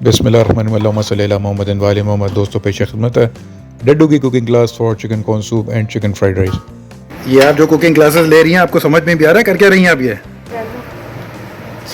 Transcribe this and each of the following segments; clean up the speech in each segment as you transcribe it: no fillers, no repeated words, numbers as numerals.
बिस्मिल्लाहिर्रहमानिर्रहीम सल्लल्लाहु मोहम्मद वाले मोहम्मद। दोस्तों पेश खिदमत है डड्डू की cooking class for chicken corn soup and chicken fried rice. ये आप जो कुकिंग क्लासेस ले रही हैं आपको समझ में भी आ रहा है कर क्या रही हैं आप? ये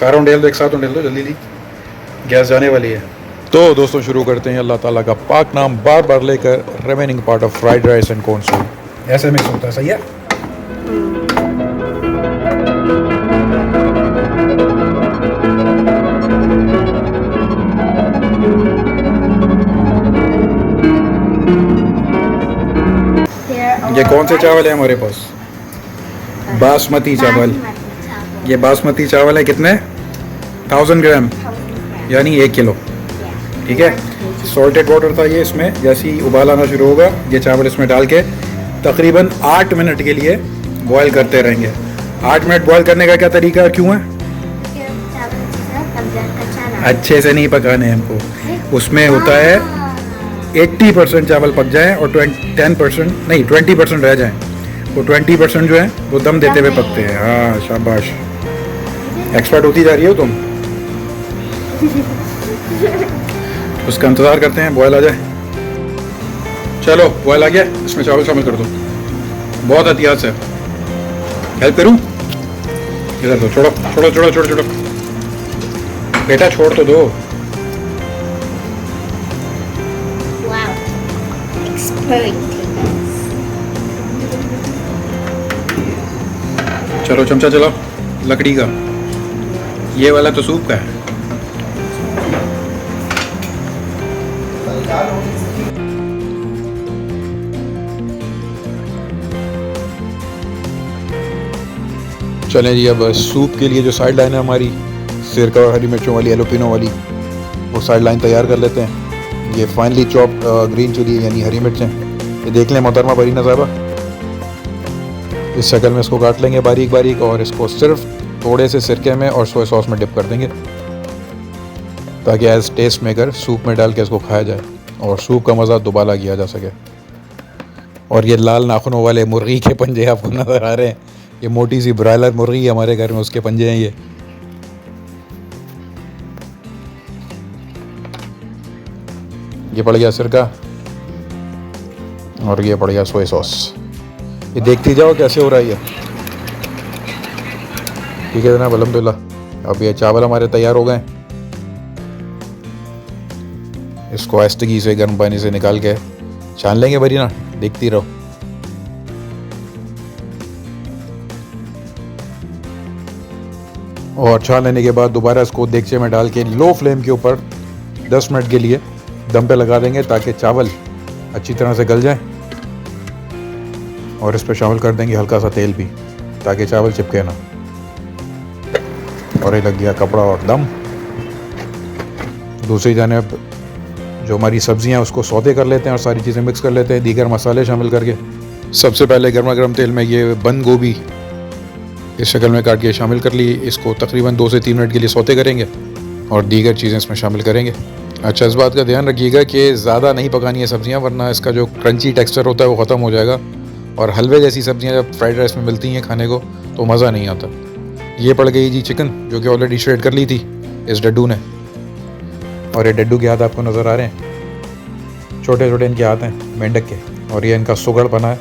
सारा उंडेल दो, एक साथ उंडेल दो, जल्दी गैस जाने वाली है। तो दोस्तों शुरू करते हैं अल्लाह ताला का पाक नाम बार बार लेकर remaining part of fried rice and corn soup. ऐसे मिक्स होता है, सही है। ये कौन से चावल है हमारे पास? बासमती चावल। ये बासमती चावल है कितने? 1000 ग्राम यानी 1 किलो। ठीक है। सॉल्टेड वाटर था ये, इसमें जैसे ही उबाल आना शुरू होगा ये चावल इसमें डाल के तकरीबन 8 मिनट के लिए बॉयल करते रहेंगे। 8 मिनट बॉयल करने का क्या तरीका क्यों है? अच्छे से नहीं पकाने हैं हमको। उसमें होता है 80% चावल पक जाए और 10% नहीं 20% रह जाए। वो 20% जो है वो दम देते हुए पकते हैं। हाँ शाबाश, एक्सपर्ट होती जा रही हो तुम। उसका इंतज़ार करते हैं बॉयल आ जाए। चलो बॉयल आ गया, इसमें चावल शामिल कर दो। बहुत एहतियात से। हेल्प करूँ? इधर दो, छोड़ो छोड़ो छोड़ो छोड़ो छोड़ो बेटा, छोड़ तो दो। चलो चमचा चलाओ लकड़ी का। ये वाला तो सूप का है। चलें जी, अब सूप के लिए जो साइड लाइन है हमारी सिरका और हरी मिर्चों वाली एलोपिनो वाली, वो साइड लाइन तैयार कर लेते हैं। ये फाइनली चॉप ग्रीन चिली यानी हरी मिर्चें, ये देख लें मोहतरमा बरीना साहबा, इस शक्ल में इसको काट लेंगे बारीक बारीक और इसको सिर्फ थोड़े से सिरके में और सोया सॉस में डिप कर देंगे ताकि एज टेस्ट मेकर सूप में डाल के इसको खाया जाए और सूप का मज़ा दोबारा किया जा सके। और ये लाल नाखूनों वाले मुर्गी के पंजे आपको नज़र आ रहे हैं, ये मोटी सी ब्रायलर मुर्गी है हमारे घर में, उसके पंजे हैं ये पड़ गया सिरका और ये पड़ गया सोया सॉस। ये देखती जाओ कैसे हो रहा है ये। ठीक है जनाब, अल्हम्दुलिल्लाह। अब ये चावल हमारे तैयार हो गए। इसको आहिस्तगी से गर्म पानी से निकाल के छान लेंगे बरीना, देखती रहो। और छान लेने के बाद दोबारा इसको देगचे में डाल के लो फ्लेम के ऊपर 10 मिनट के लिए दम पे लगा देंगे ताकि चावल अच्छी तरह से गल जाए। और इस पर शामिल कर देंगे हल्का सा तेल भी ताकि चावल चिपके ना। और ये लग गया कपड़ा और दम। दूसरी जानिब जो हमारी सब्जियां उसको सौते कर लेते हैं और सारी चीज़ें मिक्स कर लेते हैं दीगर मसाले शामिल करके। सबसे पहले गर्मा गर्म तेल में ये बंद गोभी इस शक्ल में काट के शामिल कर ली। इसको तकरीबन 2 से 3 मिनट के लिए सौते करेंगे और दीगर चीज़ें इसमें शामिल करेंगे। अच्छा, इस बात का ध्यान रखिएगा कि ज़्यादा नहीं पकानी है सब्जियां, वरना इसका जो क्रंची टेक्सचर होता है वो ख़त्म हो जाएगा। और हलवे जैसी सब्जियां जब फ्राइड राइस में मिलती हैं खाने को तो मज़ा नहीं आता। ये पड़ गई जी चिकन, जो कि ऑलरेडी श्रेड कर ली थी इस डड्डू ने। और ये डड्डू के हाथ आपको नज़र आ रहे हैं, छोटे छोटे इनके हाथ हैं मेंढक के। और ये इनका सुगड़ बना है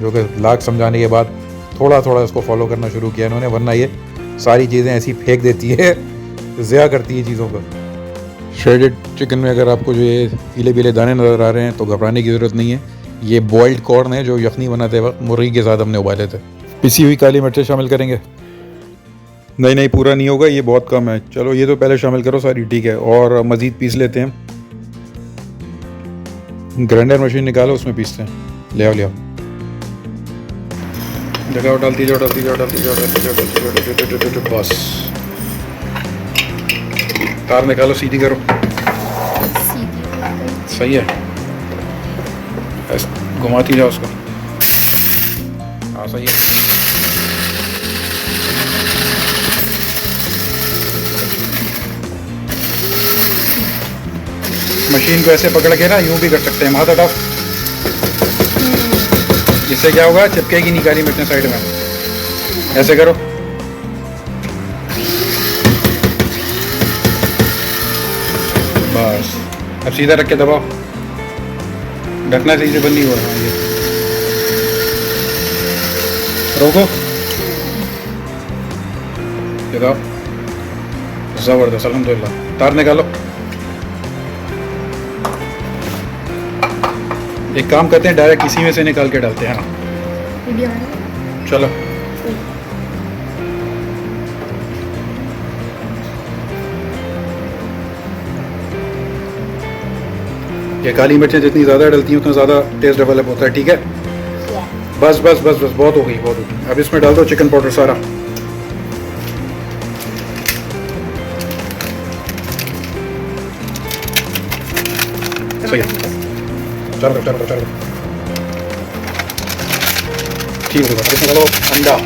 जो कि लाख समझाने के बाद थोड़ा थोड़ा इसको फॉलो करना शुरू किया इन्होंने, वरना ये सारी चीज़ें ऐसी फेंक देती है, ज़िया करती है चीज़ों का। श्रेडेड चिकन में अगर आपको जो ये पीले पीले दाने नज़र आ रहे हैं तो घबराने की ज़रूरत नहीं है। ये बॉइल्ड कॉर्न है जो यखनी बनाते वक्त मुर्गी के साथ हमने उबाले थे। पिसी हुई काली मिर्चें शामिल करेंगे। नहीं पूरा नहीं होगा, ये बहुत कम है। चलो ये तो पहले शामिल करो सारी, ठीक है। और मज़ीद पीस लेते हैं। ग्राइंडर मशीन निकालो, उसमें पीसते हैं। ले आओ जगह डालती जाओ डालती जाओ डालती जाओ डालती जाओ डालती जाओ डालती जाओ, बस तार निकालो, सीधी करो। सही है, घुमाती जाओ उसको। हाँ सही है। मशीन को ऐसे पकड़ के ना यूं भी कर सकते हैं, हाथ हटाओ। इससे क्या होगा, चिपकेगी नहीं काली मिर्चें साइड में। ऐसे करो, बस बस अब सीधा रख के दबाओ, ढकना सही से बंद नहीं हो रहा ये, रोको, दिखाओ, ज़बरदस्त अल्हम्दुलिल्लाह। तार निकालो। एक काम करते हैं, डायरेक्ट इसी में से निकाल के डालते हैं। हाँ चलो, ये काली मिर्चें जितनी ज़्यादा डलती हैं उतना ज़्यादा टेस्ट डेवलप होता है। ठीक है, बस बस बस बस, बहुत हो गई, बहुत हो गई। अब इसमें डाल दो चिकन पाउडर सारा। सही है, चलो चलो चलो, ठीक होगा। इसमें डालो अंडा,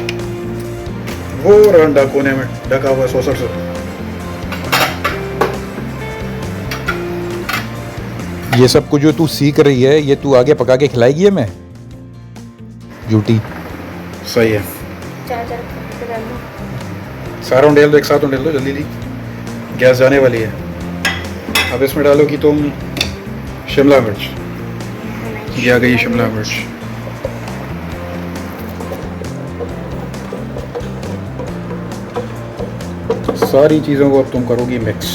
वो रहा अंडा कोने में ढका हुआ सॉसर से। ये सब कुछ जो तू सीख रही है ये तू आगे पका के खिलाएगी हमें ब्यूटी? सही है, सारा उंडेल दो, एक साथ उंडेल दो जल्दी जी, गैस जाने वाली है। अब इसमें डालो कि तुम शिमला मिर्च, ये आ गई शिमला मिर्च। सारी चीज़ों को अब तुम करोगी मिक्स।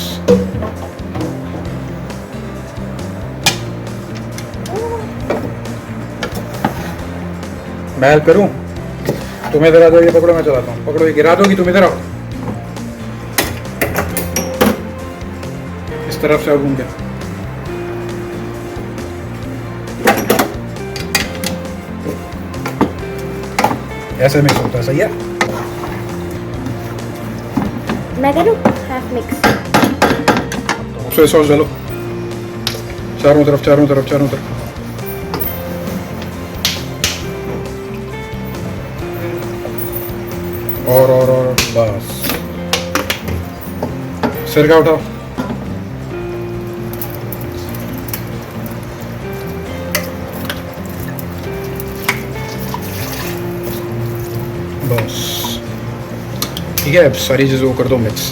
मैं हेल्प करूं? तुम इधर आ जाओ, ये पकड़ो, मैं चलाता हूँ। पकड़ो, ये गिरा दोगी, तुम इधर आओ, इस तरफ से घूम के। ऐसे मिक्स होता है, सही है। मैं करूँ हाफ मिक्स। सोया सॉस डालो चारों तरफ, चारों तरफ, चारों तरफ। और बस, सिरका उठाओ। बस ठीक है, अब सारी चीज़ों को कर दो मिक्स।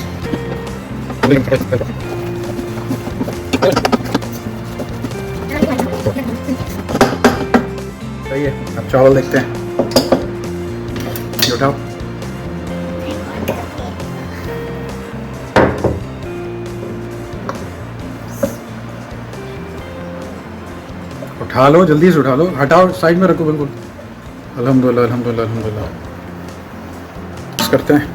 सही है, अब चावल देखते हैं, ये उठाओ। उठा लो, जल्दी से उठा लो, हटाओ, साइड में रखो बिल्कुल। अल्हम्दुलिल्लाह अल्हम्दुलिल्लाह अल्हम्दुलिल्लाह। करते हैं,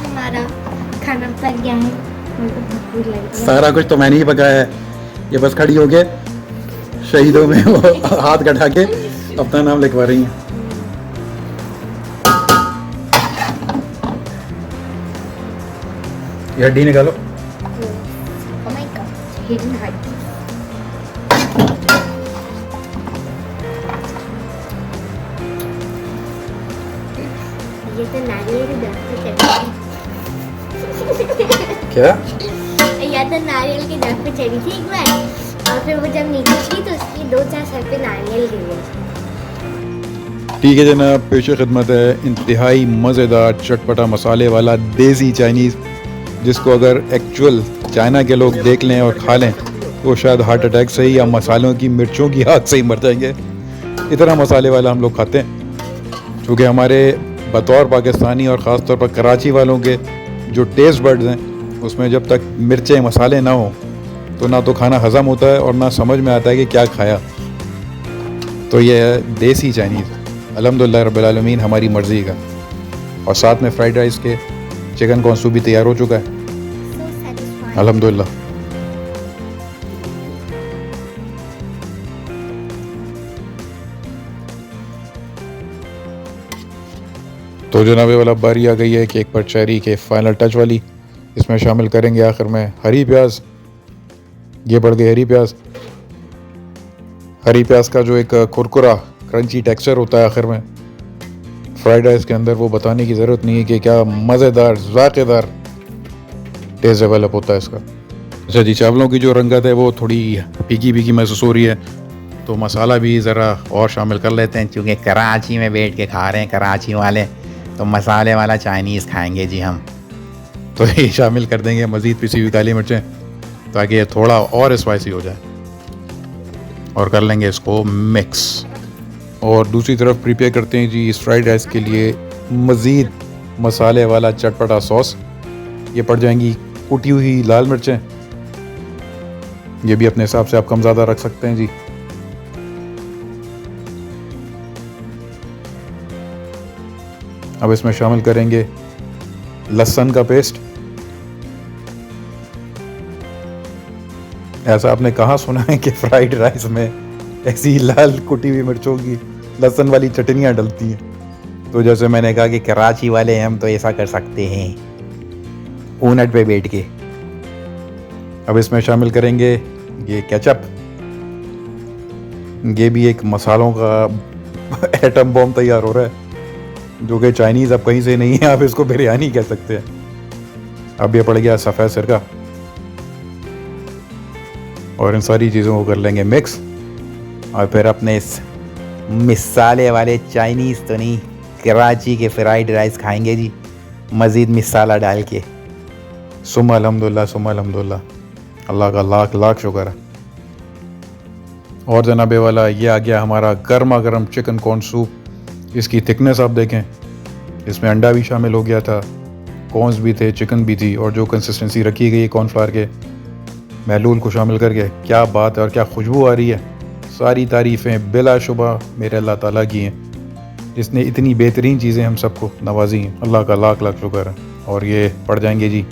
हमारा खाना पक गया है, मेरे को भूख लग रही है। सारा कुछ तो मैंने ही पकाया है। ये बस खड़ी हो के शहीदों में वो हाथ कटा के अपना नाम लिखवा रही हैं। ये हड्डी निकालो। Oh my God, hidden heart. ये तो नारियल के दरख्त पे चढ़ी थी। क्या? या तो नारियल के दरख्त पे चढ़ी थी एक बार, और फिर वो जब नीचे थी तो उसकी 2-4 सर पे नारियल गिर गए। ठीक है जनाब, पेश खिदमत है इंतहाई मज़ेदार चटपटा मसाले वाला देसी चाइनीज़, जिसको अगर एक्चुअल चाइना के लोग देख लें और खा लें तो शायद हार्ट अटैक से ही या मसालों की मिर्चों की हाथ से ही मर जाएंगे। इतना मसाले वाला हम लोग खाते हैं, क्योंकि हमारे बतौर पाकिस्तानी और ख़ास तौर पर कराची वालों के जो टेस्ट बर्ड्स हैं उसमें जब तक मिर्चें मसाले ना हो तो ना तो खाना हज़म होता है और ना समझ में आता है कि क्या खाया। तो ये है देसी चाइनीज़, अल्हम्दुलिल्लाह रब्बिल आलमीन हमारी मर्ज़ी का। और साथ में फ्राइड राइस के चिकन कॉर्न सूप भी तैयार हो चुका है, So satisfying. अल्हम्दुलिल्लाह। तो जनाब वाला बारी आ गई है केक पर चेरी के फाइनल टच वाली। इसमें शामिल करेंगे आखिर में हरी प्याज। ये बढ़ गई हरी प्याज। हरी प्याज का जो एक कुरकुरा क्रंची टेक्सचर होता है आखिर में फ्राइड राइस के अंदर, वो बताने की ज़रूरत नहीं है कि क्या मज़ेदार ज़ायक़ेदार टेस्ट डेवलप होता है इसका। अच्छा जी, चावलों की जो रंगत है वो थोड़ी फीकी फीकी महसूस हो रही है, तो मसाला भी ज़रा और शामिल कर लेते हैं, क्योंकि कराची में बैठ के खा रहे हैं कराची वाले, तो मसाले वाला चाइनीज़ खाएंगे जी हम। तो ये शामिल कर देंगे मज़ीद पिसी हुई काली मिर्चें, ताकि ये थोड़ा और स्पाइसी हो जाए, और कर लेंगे इसको मिक्स। और दूसरी तरफ प्रिपेयर करते हैं जी इस फ्राइड राइस के लिए मज़ीद मसाले वाला चटपटा सॉस। ये पड़ जाएंगी कुटी हुई लाल मिर्चें, ये भी अपने हिसाब से आप कम ज़्यादा रख सकते हैं जी। अब इसमें शामिल करेंगे लहसुन का पेस्ट। ऐसा आपने कहाँ सुना है कि फ्राइड राइस में ऐसी लाल कुटी हुई मिर्चों की लहसुन वाली चटनियाँ डलती हैं। तो जैसे मैंने कहा कि कराची वाले हम तो ऐसा कर सकते हैं ऊनट पे बैठ के। अब इसमें शामिल करेंगे ये केचप। ये भी एक मसालों का एटम बॉम्ब तैयार हो रहा है, जो कि चाइनीज़ अब कहीं से नहीं है, आप इसको बिरयानी कह सकते हैं। अब ये पड़ गया सफ़ेद सिरका, और इन सारी चीज़ों को कर लेंगे मिक्स। और फिर अपने इस मिसाले वाले चाइनीज़ तो नहीं, कराची के फ्राइड राइस खाएंगे जी मज़ीद मिसाला डाल के। सुम्मा अल्हम्दुलिल्लाह, सुम्मा अल्हम्दुलिल्लाह, अल्लाह का लाख लाख शुक्र है। और जनाबे वाला ये आ गया हमारा गर्मा गर्म चिकन कॉर्न सूप। इसकी थिकनेस आप देखें, इसमें अंडा भी शामिल हो गया था, कॉर्न्स भी थे, चिकन भी थी, और जो कंसिस्टेंसी रखी गई कॉर्नफ्लावर के महलूल को शामिल करके, क्या बात है और क्या खुशबू आ रही है। सारी तारीफ़ें बिलाशुबा मेरे अल्लाह ताला की हैं, जिसने इतनी बेहतरीन चीज़ें हम सबको नवाजी हैं। अल्लाह का लाख लाख शुक्र है। और ये पड़ जाएंगे जी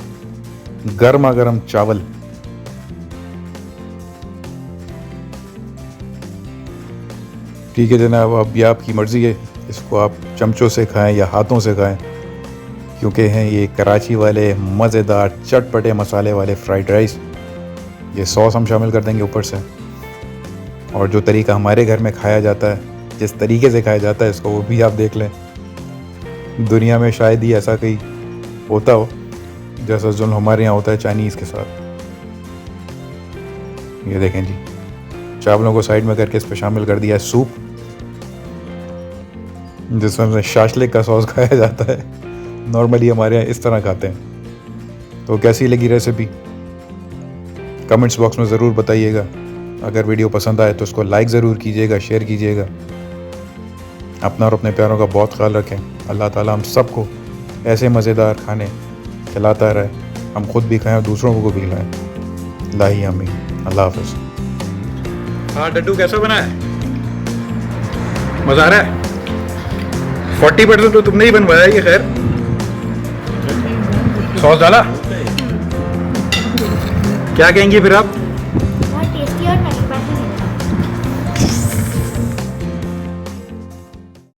गर्मा गर्म चावल। ठीक है जनाब, अब ये आपकी मर्ज़ी है, इसको आप चमचों से खाएं या हाथों से खाएं, क्योंकि हैं ये कराची वाले मज़ेदार चटपटे मसाले वाले फ्राइड राइस। ये सॉस हम शामिल कर देंगे ऊपर से, और जो तरीका हमारे घर में खाया जाता है, जिस तरीके से खाया जाता है इसको, वो भी आप देख लें। दुनिया में शायद ही ऐसा कहीं होता हो जैसा जुल्म हमारे यहाँ होता है चाइनीज़ के साथ। ये देखें जी, चावलों को साइड में करके इस पर शामिल कर दिया है सूप, जिसमें शाशलिक का सॉस खाया जाता है। नॉर्मली हमारे यहाँ इस तरह खाते हैं। तो कैसी लगी रेसिपी कमेंट्स बॉक्स में ज़रूर बताइएगा। अगर वीडियो पसंद आए तो उसको लाइक ज़रूर कीजिएगा, शेयर कीजिएगा। अपना और अपने प्यारों का बहुत ख्याल रखें। अल्लाह ताला हम सबको ऐसे मज़ेदार खाने खिलाता रहे, हम खुद भी खाएं और दूसरों को भी खिलाएं। लाही आमीन। अल्लाह हाफ़िज़। हाँ डड्डू, कैसा बना है? मज़ा आ रहा है? 40% तो तुमने ही बनवाया ये। खैर, सॉस डाला? क्या कहेंगी फिर आप? बहुत टेस्टी और